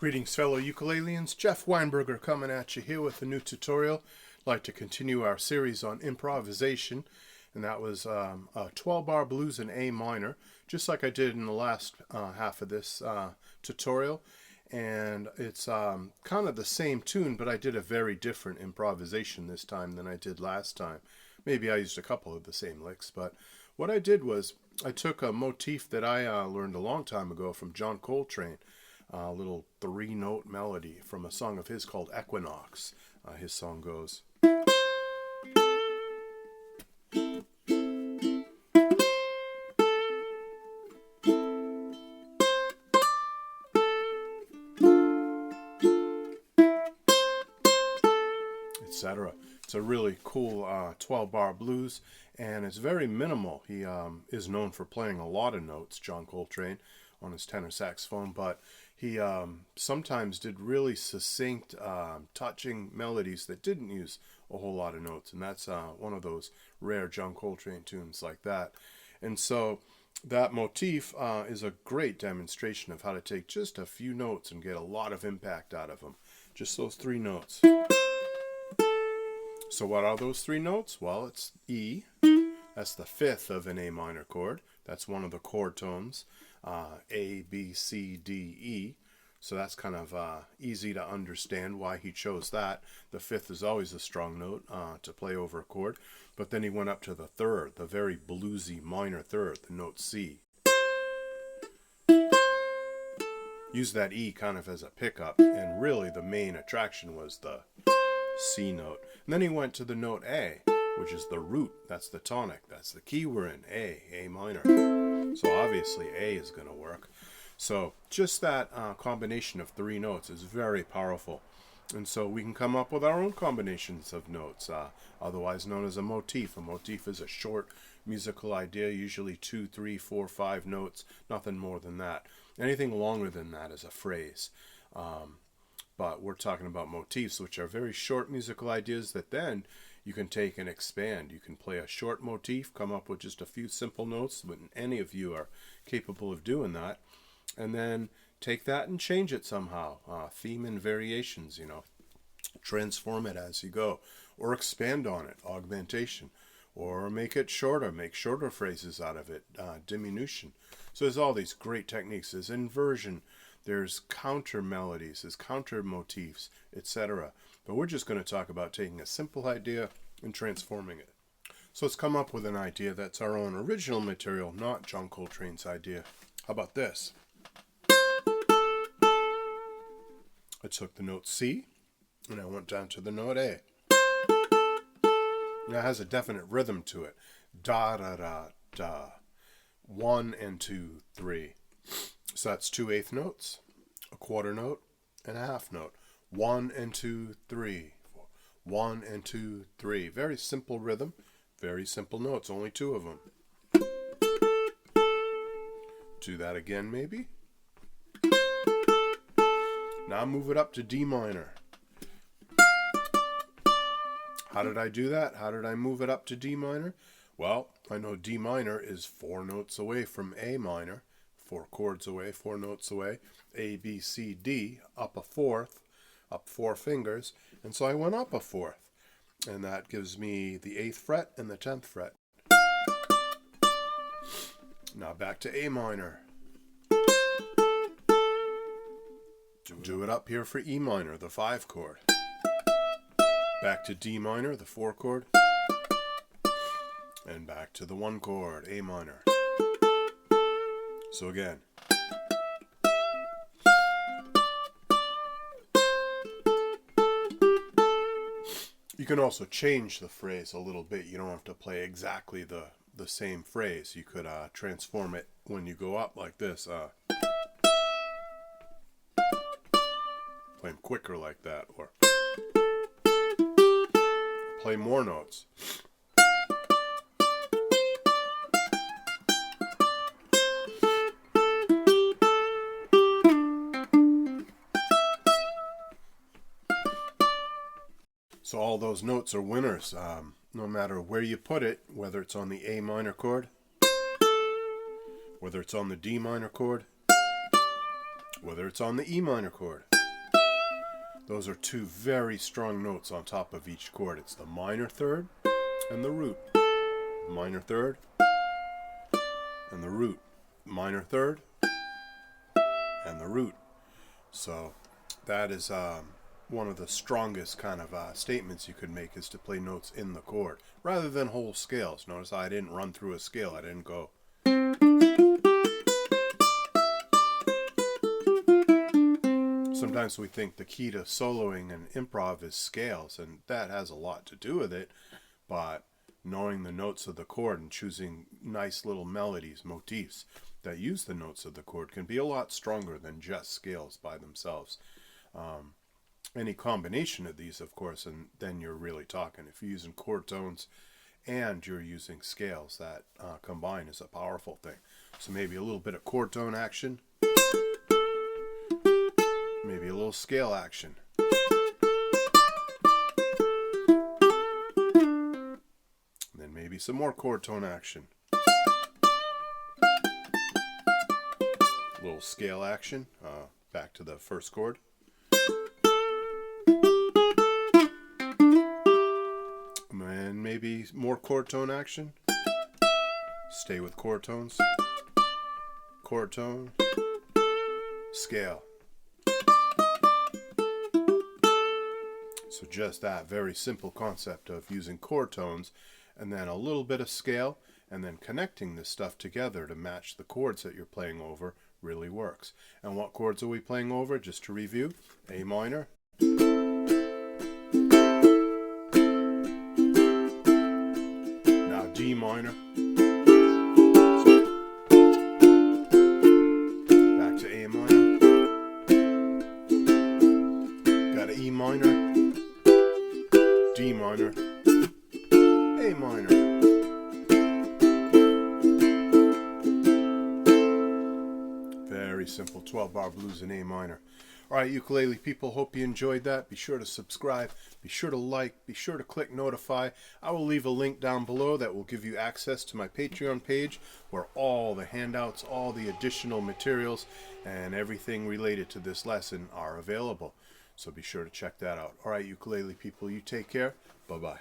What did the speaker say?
Greetings, fellow ukuleleans. Jeff Weinberger coming at you here with a new tutorial. I'd like to continue our series on improvisation, and that was a 12-bar blues in A minor, just like I did in the last half of this tutorial. And it's kind of the same tune, but I did a very different improvisation this time than I did last time. Maybe I used a couple of the same licks, but what I did was I took a motif that I learned a long time ago from John Coltrane, a little 3-note melody from a song of his called Equinox. His song goes... etc. It's a really cool 12-bar blues, and it's very minimal. He is known for playing a lot of notes, John Coltrane, on his tenor saxophone, but he sometimes did really succinct, touching melodies that didn't use a whole lot of notes, and that's one of those rare John Coltrane tunes like that. And so that motif is a great demonstration of how to take just a few notes and get a lot of impact out of them. Just those 3 notes. So what are those 3 notes? Well, it's E. That's the 5th of an A minor chord. That's one of the chord tones. A, B, C, D, E. So that's kind of easy to understand why he chose that. The 5th is always a strong note to play over a chord. But then he went up to the 3rd, the very bluesy minor 3rd, the note C. Used that E kind of as a pickup, and really the main attraction was the C note. And then he went to the note A, which is the root. That's the tonic. That's the key we're in, A minor. So obviously A is going to work. So just that combination of 3 notes is very powerful. And so we can come up with our own combinations of notes, otherwise known as a motif. A motif is a short musical idea, usually 2, 3, 4, 5 notes, nothing more than that. Anything longer than that is a phrase. But we're talking about motifs, which are very short musical ideas that then you can take and expand. You can play a short motif, come up with just a few simple notes, when any of you are capable of doing that, and then take that and change it somehow. Theme and variations, you know. Transform it as you go, or expand on it, augmentation, or make it shorter, make shorter phrases out of it, diminution. So there's all these great techniques. There's inversion, there's counter melodies, there's counter motifs, etc. But we're just going to talk about taking a simple idea and transforming it. So let's come up with an idea that's our own original material, not John Coltrane's idea. How about this? I took the note C and I went down to the note A. Now it has a definite rhythm to it. Da da da da. 1 and 2, 3. So that's 2 eighth notes, a quarter note, and a half note. 1 and 2, 3, 4. 1 and 2, 3. Very simple rhythm, very simple notes, only 2 of them. Do that again maybe. Now move it up to D minor. How did I do that? How did I move it up to D minor? Well, I know D minor is 4 notes away from A minor. 4 chords away, 4 notes away. A, B, C, D, up a 4th, up 4 fingers. And so I went up a 4th. And that gives me the 8th fret and the 10th fret. Now back to A minor. Do it up here for E minor, the 5 chord. Back to D minor, the 4 chord. And back to the 1 chord, A minor. So again. You can also change the phrase a little bit. You don't have to play exactly the same phrase. You could transform it when you go up like this. Play them quicker like that, or play more notes. So all those notes are winners, no matter where you put it, whether it's on the A minor chord, whether it's on the D minor chord, whether it's on the E minor chord. Those are two very strong notes on top of each chord. It's the minor third and the root. Minor third and the root. Minor third and the root. So that is one of the strongest kind of statements you could make, is to play notes in the chord rather than whole scales. Notice I didn't run through a scale. I didn't go. Sometimes we think the key to soloing and improv is scales, and that has a lot to do with it, but knowing the notes of the chord and choosing nice little melodies, motifs, that use the notes of the chord can be a lot stronger than just scales by themselves. Any combination of these, of course, and then you're really talking. If you're using chord tones and you're using scales, that combine is a powerful thing. So maybe a little bit of chord tone action, maybe a little scale action. Then maybe some more chord tone action. A little scale action, back to the first chord. And maybe more chord tone action. Stay with chord tones. Chord tone. Scale. So just that very simple concept of using chord tones and then a little bit of scale and then connecting this stuff together to match the chords that you're playing over really works. And what chords are we playing over? Just to review: A minor, now D minor, back to A minor, got an E minor, D minor, A minor. Very simple 12-bar blues in A minor. Alright, ukulele people, hope you enjoyed that. Be sure to subscribe, be sure to like, be sure to click notify. I will leave a link down below that will give you access to my Patreon page, where all the handouts, all the additional materials, and everything related to this lesson are available. So be sure to check that out. Alright, ukulele people, you take care. Bye-bye.